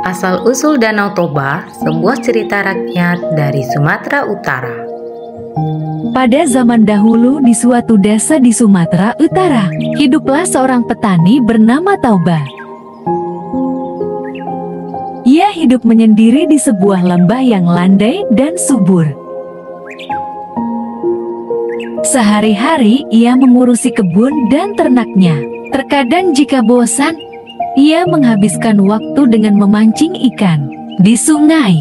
Asal-usul Danau Toba, sebuah cerita rakyat dari Sumatera Utara. Pada zaman dahulu di suatu desa di Sumatera Utara, hiduplah seorang petani bernama Tauba. Ia hidup menyendiri di sebuah lembah yang landai dan subur. Sehari-hari ia mengurusi kebun dan ternaknya. Terkadang jika bosan, ia menghabiskan waktu dengan memancing ikan di sungai.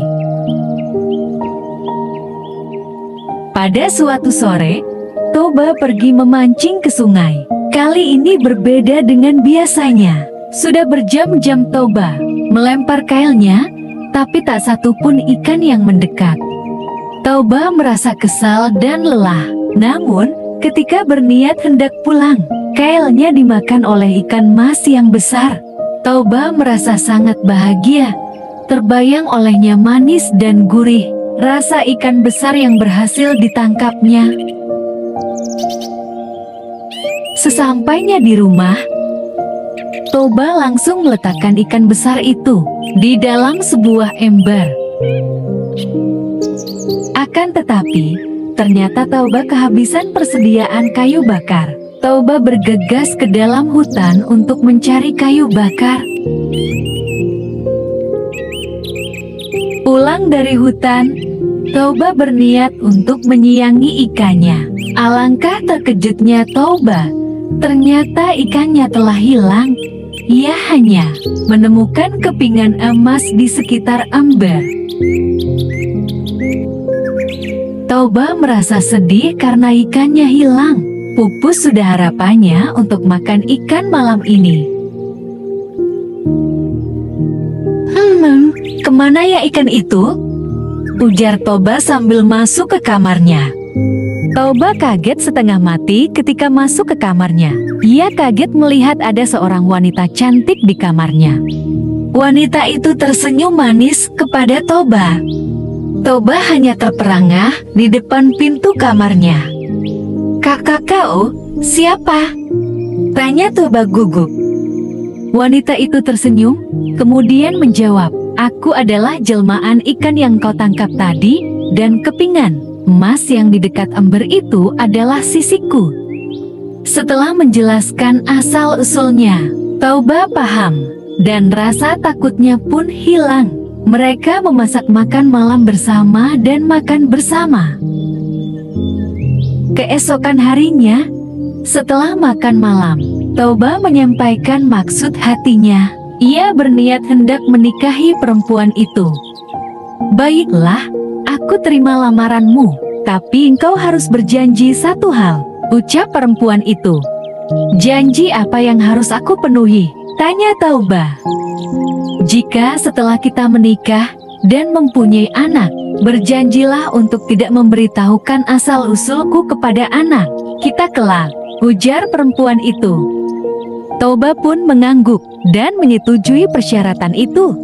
Pada suatu sore, Tauba pergi memancing ke sungai. Kali ini berbeda dengan biasanya. Sudah berjam-jam Tauba melempar kailnya, tapi tak satu pun ikan yang mendekat. Tauba merasa kesal dan lelah. Namun, ketika berniat hendak pulang, kailnya dimakan oleh ikan mas yang besar. Tauba merasa sangat bahagia. Terbayang olehnya manis dan gurih rasa ikan besar yang berhasil ditangkapnya. Sesampainya di rumah, Tauba langsung meletakkan ikan besar itu di dalam sebuah ember. Akan tetapi, ternyata Tauba kehabisan persediaan kayu bakar. Tauba bergegas ke dalam hutan untuk mencari kayu bakar. Pulang dari hutan, Tauba berniat untuk menyiangi ikannya. Alangkah terkejutnya Tauba, ternyata ikannya telah hilang. Ia hanya menemukan kepingan emas di sekitar ember. Tauba merasa sedih karena ikannya hilang. Pupus sudah harapannya untuk makan ikan malam ini. Kemana ya ikan itu? Ujar Tauba sambil masuk ke kamarnya. Tauba kaget setengah mati ketika masuk ke kamarnya. Ia kaget melihat ada seorang wanita cantik di kamarnya. Wanita itu tersenyum manis kepada Tauba. Tauba hanya terperangah di depan pintu kamarnya. "Kakak kau, siapa?" tanya Tauba gugup. Wanita itu tersenyum, kemudian menjawab, "Aku adalah jelmaan ikan yang kau tangkap tadi, dan kepingan emas yang di dekat ember itu adalah sisiku." Setelah menjelaskan asal-usulnya, Tauba paham, dan rasa takutnya pun hilang. Mereka memasak makan malam bersama dan makan bersama. Keesokan harinya, setelah makan malam, Tauba menyampaikan maksud hatinya. Ia berniat hendak menikahi perempuan itu. "Baiklah, aku terima lamaranmu, tapi engkau harus berjanji satu hal," ucap perempuan itu. "Janji apa yang harus aku penuhi?" tanya Tauba. "Jika setelah kita menikah dan mempunyai anak, berjanjilah untuk tidak memberitahukan asal-usulku kepada anak kita kelak," ujar perempuan itu. Tauba pun mengangguk dan menyetujui persyaratan itu.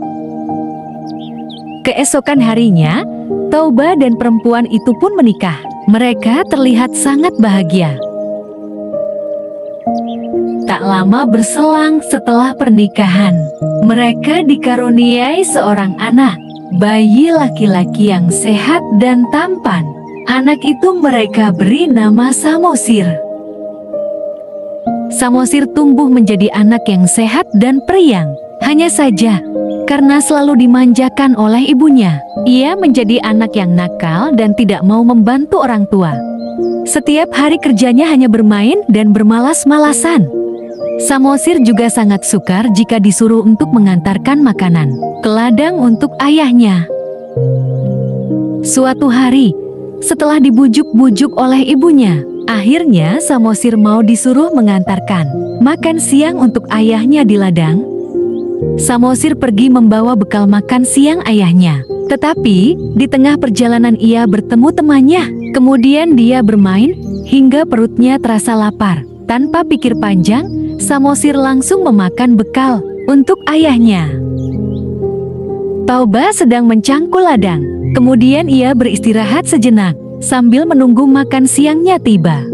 Keesokan harinya, Tauba dan perempuan itu pun menikah. Mereka terlihat sangat bahagia. Tak lama berselang setelah pernikahan, mereka dikaruniai seorang anak, bayi laki-laki yang sehat dan tampan. Anak itu mereka beri nama Samosir. Samosir tumbuh menjadi anak yang sehat dan periang. Hanya saja, karena selalu dimanjakan oleh ibunya, ia menjadi anak yang nakal dan tidak mau membantu orang tua. Setiap hari kerjanya hanya bermain dan bermalas-malasan. Samosir juga sangat sukar jika disuruh untuk mengantarkan makanan ke ladang untuk ayahnya. Suatu hari, setelah dibujuk-bujuk oleh ibunya, akhirnya Samosir mau disuruh mengantarkan makan siang untuk ayahnya di ladang. Samosir pergi membawa bekal makan siang ayahnya. Tetapi, di tengah perjalanan ia bertemu temannya. Kemudian dia bermain hingga perutnya terasa lapar. Tanpa pikir panjang, Samosir langsung memakan bekal untuk ayahnya. Tauba sedang mencangkul ladang. Kemudian ia beristirahat sejenak sambil menunggu makan siangnya tiba.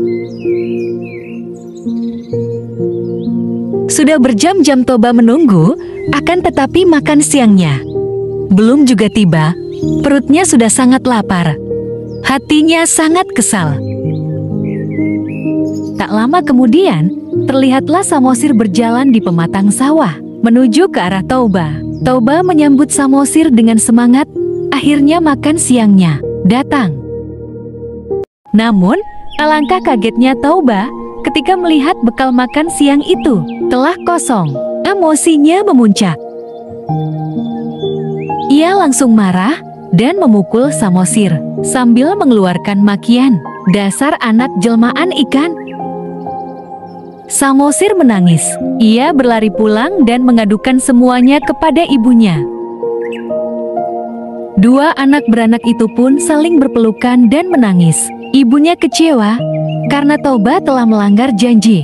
Sudah berjam-jam Toba menunggu, akan tetapi makan siangnya belum juga tiba. Perutnya sudah sangat lapar. Hatinya sangat kesal. Tak lama kemudian, terlihatlah Samosir berjalan di pematang sawah menuju ke arah Toba. Toba menyambut Samosir dengan semangat. Akhirnya makan siangnya datang. Namun, alangkah kagetnya Toba ketika melihat bekal makan siang itu telah kosong. Emosinya memuncak. Ia langsung marah dan memukul Samosir sambil mengeluarkan makian, "Dasar anak jelmaan ikan." Samosir menangis. Ia berlari pulang dan mengadukan semuanya kepada ibunya. Dua anak beranak itu pun saling berpelukan dan menangis. Ibunya kecewa karena Toba telah melanggar janji.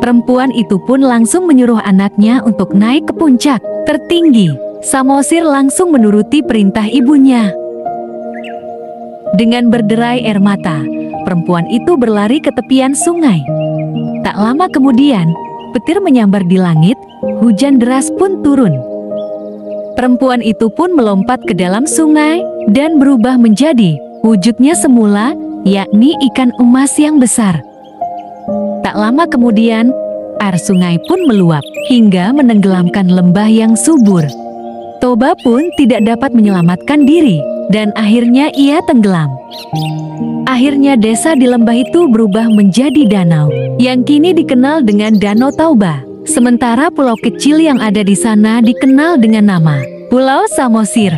Perempuan itu pun langsung menyuruh anaknya untuk naik ke puncak tertinggi. Samosir langsung menuruti perintah ibunya. Dengan berderai air mata, perempuan itu berlari ke tepian sungai. Tak lama kemudian, petir menyambar di langit, hujan deras pun turun. Perempuan itu pun melompat ke dalam sungai dan berubah menjadi wujudnya semula, yakni ikan emas yang besar. Tak lama kemudian, air sungai pun meluap hingga menenggelamkan lembah yang subur. Toba pun tidak dapat menyelamatkan diri dan akhirnya ia tenggelam. Akhirnya desa di lembah itu berubah menjadi danau yang kini dikenal dengan Danau Toba. Sementara pulau kecil yang ada di sana dikenal dengan nama Pulau Samosir.